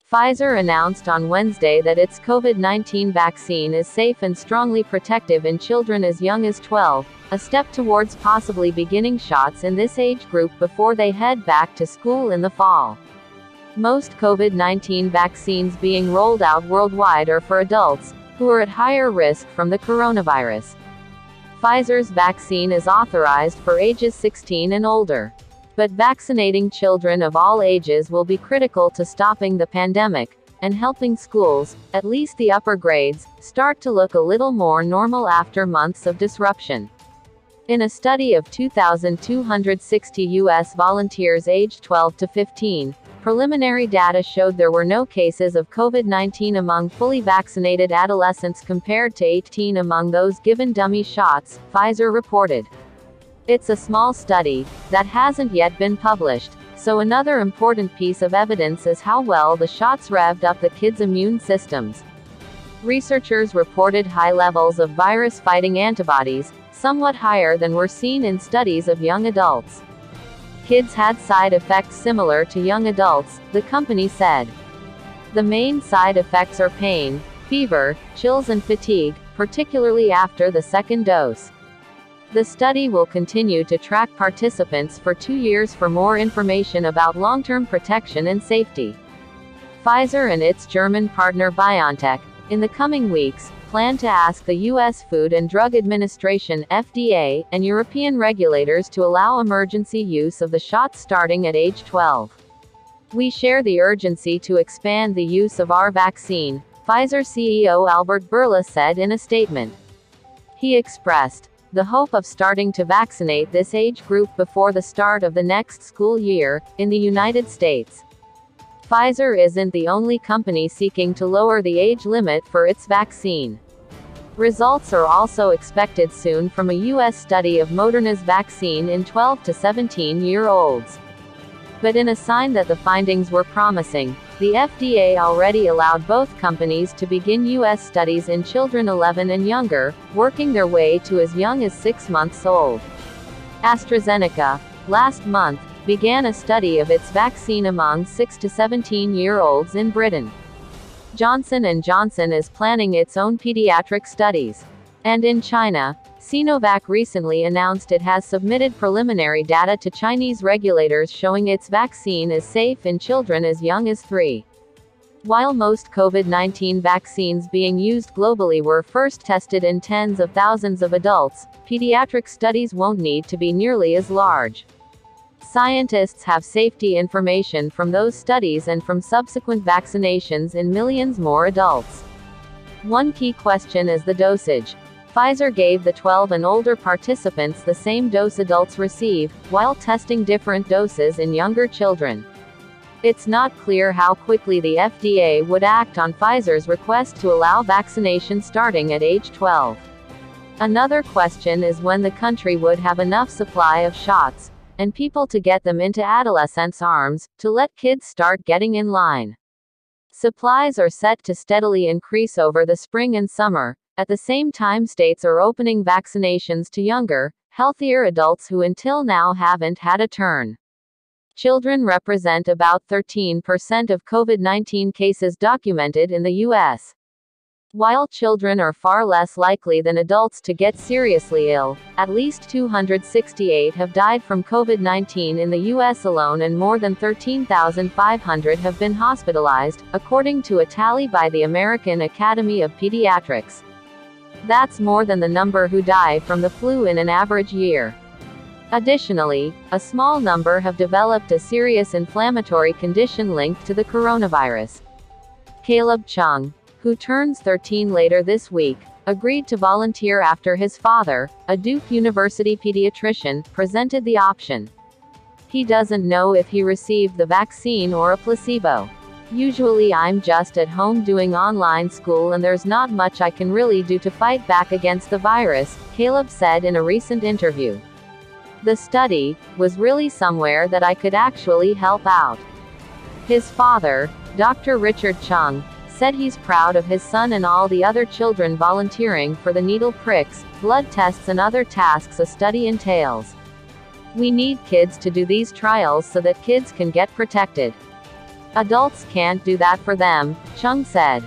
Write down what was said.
Pfizer announced on Wednesday that its COVID-19 vaccine is safe and strongly protective in children as young as 12, a step towards possibly beginning shots in this age group before they head back to school in the fall. Most COVID-19 vaccines being rolled out worldwide are for adults, who are at higher risk from the coronavirus. Pfizer's vaccine is authorized for ages 16 and older. But vaccinating children of all ages will be critical to stopping the pandemic, and helping schools, at least the upper grades, start to look a little more normal after months of disruption. In a study of 2,260 U.S. volunteers aged 12 to 15, preliminary data showed there were no cases of COVID-19 among fully vaccinated adolescents compared to 18 among those given dummy shots, Pfizer reported. It's a small study, that hasn't yet been published, so another important piece of evidence is how well the shots revved up the kids' immune systems. Researchers reported high levels of virus-fighting antibodies, somewhat higher than were seen in studies of young adults. Kids had side effects similar to young adults, the company said. The main side effects are pain, fever, chills and fatigue, particularly after the second dose. The study will continue to track participants for 2 years for more information about long-term protection and safety. Pfizer and its German partner BioNTech, in the coming weeks, plan to ask the U.S. Food and Drug Administration (FDA) and European regulators to allow emergency use of the shots starting at age 12. We share the urgency to expand the use of our vaccine, Pfizer CEO Albert Bourla said in a statement. He expressed the hope of starting to vaccinate this age group before the start of the next school year, in the United States. Pfizer isn't the only company seeking to lower the age limit for its vaccine. Results are also expected soon from a U.S. study of Moderna's vaccine in 12 to 17-year-olds. But in a sign that the findings were promising, the FDA already allowed both companies to begin U.S. studies in children 11 and younger, working their way to as young as 6 months old. AstraZeneca, last month, began a study of its vaccine among 6 to 17-year-olds in Britain. Johnson & Johnson is planning its own pediatric studies. And in China, Sinovac recently announced it has submitted preliminary data to Chinese regulators showing its vaccine is safe in children as young as 3. While most COVID-19 vaccines being used globally were first tested in tens of thousands of adults, pediatric studies won't need to be nearly as large. Scientists have safety information from those studies and from subsequent vaccinations in millions more adults. One key question is the dosage. Pfizer gave the 12 and older participants the same dose adults receive, while testing different doses in younger children. It's not clear how quickly the FDA would act on Pfizer's request to allow vaccination starting at age 12. Another question is when the country would have enough supply of shots, and people to get them into adolescents' arms, to let kids start getting in line. Supplies are set to steadily increase over the spring and summer. At the same time, states are opening vaccinations to younger, healthier adults who until now haven't had a turn. Children represent about 13% of COVID-19 cases documented in the U.S. While children are far less likely than adults to get seriously ill, at least 268 have died from COVID-19 in the U.S. alone and more than 13,500 have been hospitalized, according to a tally by the American Academy of Pediatrics. That's more than the number who die from the flu in an average year. Additionally, a small number have developed a serious inflammatory condition linked to the coronavirus. Caleb Chung, who turns 13 later this week, agreed to volunteer after his father, a Duke University pediatrician, presented the option. He doesn't know if he received the vaccine or a placebo. Usually I'm just at home doing online school and there's not much I can really do to fight back against the virus, Caleb said in a recent interview. The study was really somewhere that I could actually help out. His father, Dr. Richard Chung, said he's proud of his son and all the other children volunteering for the needle pricks, blood tests and other tasks a study entails. We need kids to do these trials so that kids can get protected. Adults can't do that for them, Chung said.